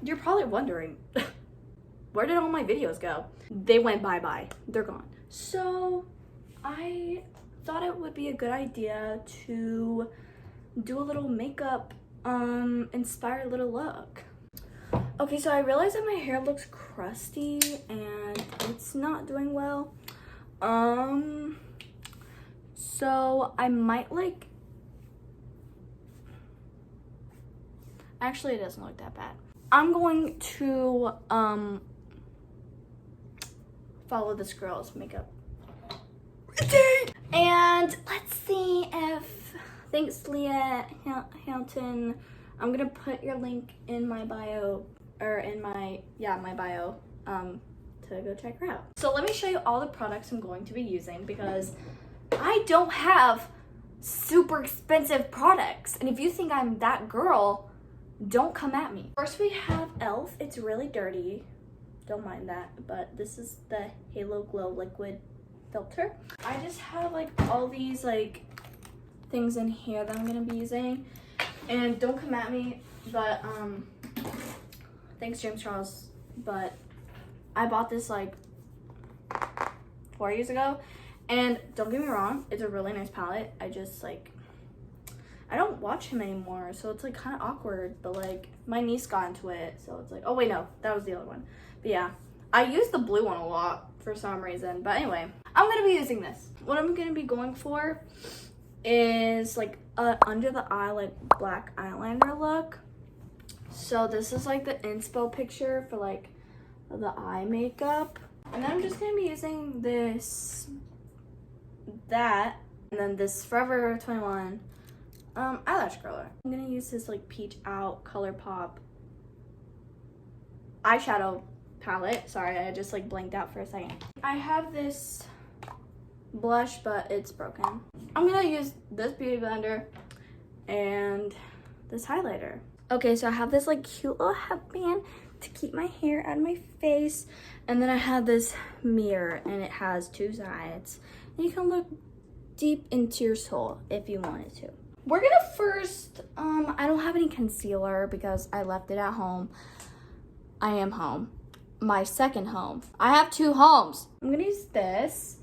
You're probably wondering, where did all my videos go? They went bye-bye. They're gone. So I thought it would be a good idea to do a little makeup inspired little look. Okay, so I realized that my hair looks crusty and it's not doing well. So I might like, actually it doesn't look that bad. I'm going to follow this girl's makeup routine. And let's see if, thanks Leah Hampton. I'm gonna put your link in my bio, or in my bio, to go check her out. So let me show you all the products I'm going to be using, because I don't have super expensive products. And if you think I'm that girl, don't come at me. First we have e.l.f. It's really dirty. Don't mind that, but this is the Halo Glow Liquid Filter. I just have like all these like things in here that I'm gonna be using. And don't come at me, but thanks James Charles, but I bought this like 4 years ago, and don't get me wrong, it's a really nice palette. I just like, I don't watch him anymore, so it's like kind of awkward, but like my niece got into it, so it's like, oh wait, no, that was the other one. But yeah, I use the blue one a lot for some reason, but anyway, I'm gonna be using this. What I'm gonna be going for is like under the eye, like black eyeliner look. So this is like the inspo picture for like the eye makeup. And then I'm just gonna be using that, and then this Forever 21 eyelash curler. I'm gonna use this like Peach Out ColourPop eyeshadow palette. Sorry, I just like blanked out for a second. I have this blush, but it's broken. I'm gonna use this beauty blender and this highlighter. Okay, so I have this like cute little headband to keep my hair out of my face, and then I have this mirror, and it has two sides, and you can look deep into your soul if you wanted to. We're gonna first, I don't have any concealer because I left it at home. I am home, my second home. I have two homes. I'm gonna use this,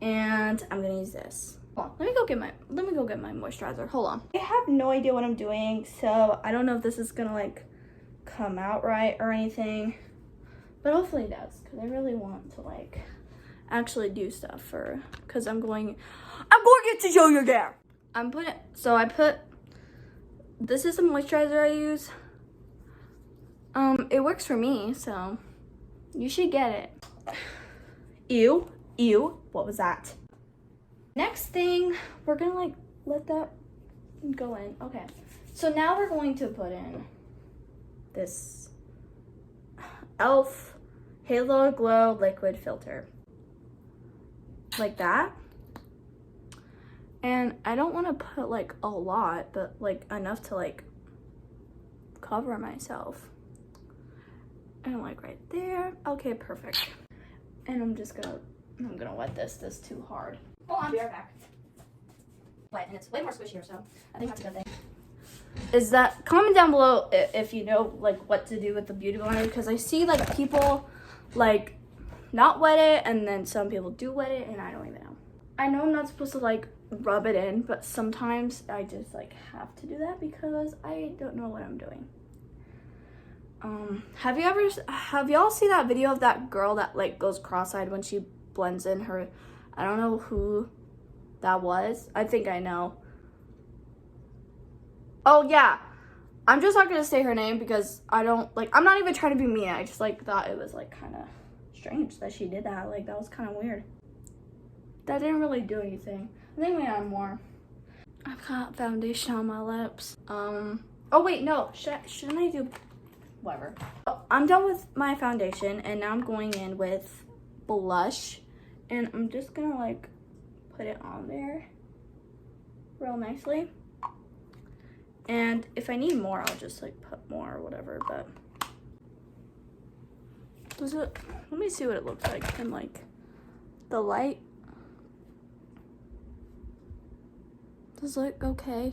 and I'm gonna use this. Hold on, let me go get my moisturizer. Hold on. I have no idea what I'm doing, so I don't know if this is gonna like come out right or anything, but hopefully it does, because I really want to like actually do stuff for, because I'm going to show you there. This is the moisturizer I use. It works for me, so you should get it. Ew, what was that? Next thing, we're gonna like let that go in. Okay, so now we're going to put in this e.l.f. Halo Glow Liquid Filter. Like that. And I don't want to put like a lot, but like enough to like cover myself. And like right there. Okay, perfect. And I'm gonna wet this too hard. Hold on, I'll be right back. Wet, and it's way more squishier, so I think that's a good thing. Is that, comment down below if you know like what to do with the beauty blender, because I see like people like not wet it, and then some people do wet it, and I don't even know. I know I'm not supposed to like rub it in, but sometimes I just like have to do that because I don't know what I'm doing. Have y'all seen that video of that girl that like goes cross-eyed when she blends in her, I don't know who that was. I think I know. Oh yeah, I'm just not gonna say her name because I don't like, I'm not even trying to be mean. I just like thought it was like kind of strange that she did that. Like that was kind of weird. That didn't really do anything. I think we add more. I've got foundation on my lips. Oh wait, no, shouldn't I do, whatever. Oh, I'm done with my foundation, and now I'm going in with blush, and I'm just gonna like put it on there real nicely. And if I need more, I'll just like put more or whatever, but let me see what it looks like in like the light. Does it look okay?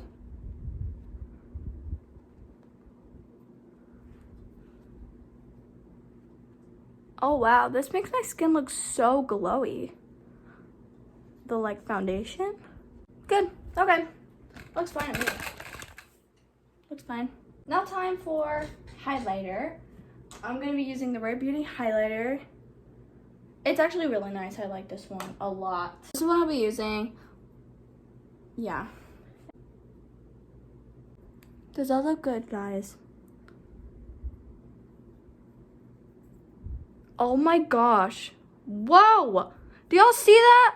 Oh wow, this makes my skin look so glowy. The like foundation. Good, okay. Looks fine to me. Looks fine. Now time for highlighter. I'm gonna be using the Rare Beauty highlighter. It's actually really nice. I like this one a lot. This is what I'll be using. Yeah. Does that look good, guys? Oh my gosh. Whoa! Do y'all see that?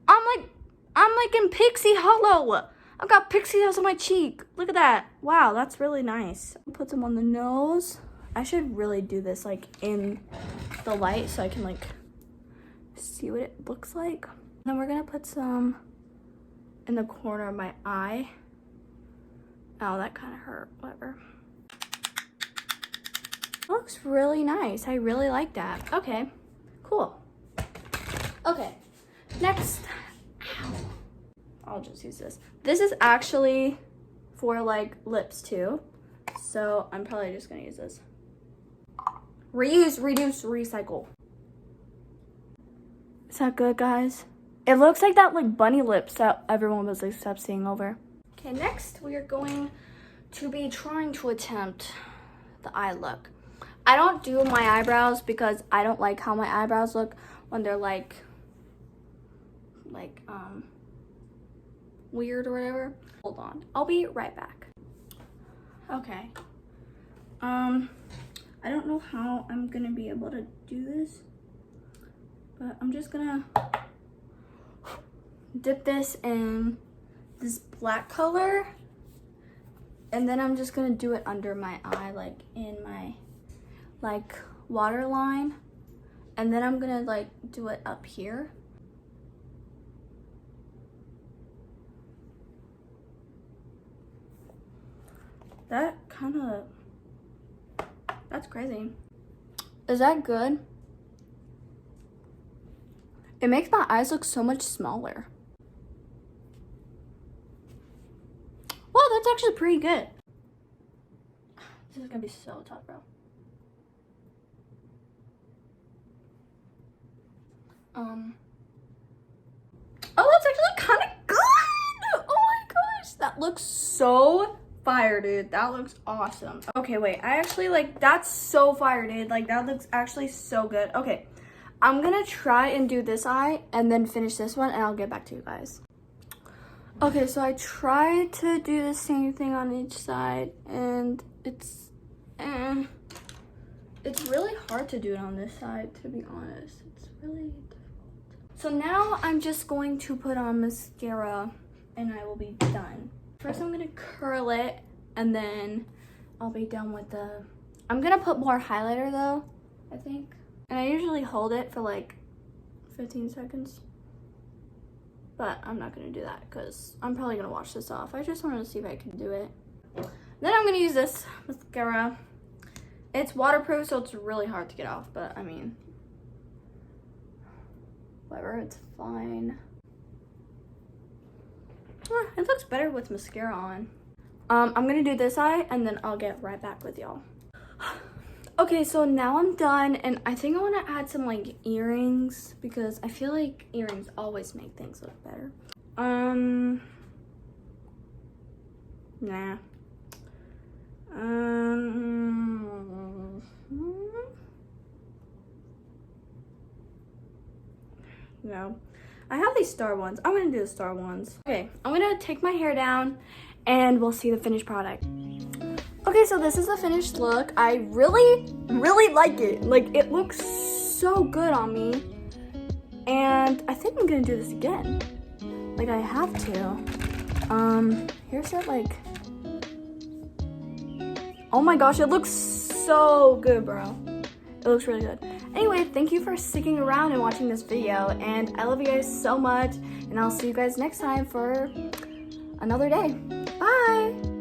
I'm like in Pixie Hollow. I've got pixie dust on my cheek. Look at that. Wow, that's really nice. Put some on the nose. I should really do this like in the light so I can like see what it looks like. Then we're gonna put some in the corner of my eye. Oh, that kind of hurt. Whatever. It looks really nice. I really like that. Okay, cool. Okay, next. Ow. I'll just use this. This is actually for like lips too. So I'm probably just gonna use this. Reuse, reduce, recycle. Is that good, guys? It looks like that like bunny lips that everyone was like seeing over. Okay, next we are going to be trying to attempt the eye look. I don't do my eyebrows because I don't like how my eyebrows look when they're like weird or whatever. Hold on, I'll be right back. Okay. I don't know how I'm gonna be able to do this, but I'm just gonna dip this in this black color, and then I'm just gonna do it under my eye, like in my like waterline, and then I'm gonna like do it up here. That kind of, that's crazy. Is that good? It makes my eyes look so much smaller. Wow, that's actually pretty good. This is gonna be so tough, bro. Oh, that's actually kind of good. Oh my gosh, that looks so fire, dude. That looks awesome. Okay, wait, I actually like, that's so fire, dude. Like, that looks actually so good. Okay, I'm gonna try and do this eye and then finish this one, and I'll get back to you guys. Okay, so I tried to do the same thing on each side, and it's really hard to do it on this side, to be honest. It's really difficult. So now I'm just going to put on mascara, and I will be done. First, I'm gonna curl it, and then I'll be done with the... I'm gonna put more highlighter though, I think. And I usually hold it for like 15 seconds. But I'm not gonna do that because I'm probably gonna wash this off. I just wanted to see if I can do it. Then I'm gonna use this mascara. It's waterproof, so it's really hard to get off, but I mean, whatever, it's fine. It looks better with mascara on. I'm gonna do this eye, and then I'll get right back with y'all. Okay, so now I'm done, and I think I want to add some like earrings because I feel like earrings always make things look better. Nah. No. I have these star ones. I'm gonna do the star ones. Okay, I'm gonna take my hair down and we'll see the finished product. Okay, so this is the finished look. I really, really like it. Like, it looks so good on me. And I think I'm gonna do this again. Like, I have to. Here's it, like... Oh my gosh, it looks so good, bro. It looks really good. Anyway, thank you for sticking around and watching this video. And I love you guys so much. And I'll see you guys next time for another day. Bye!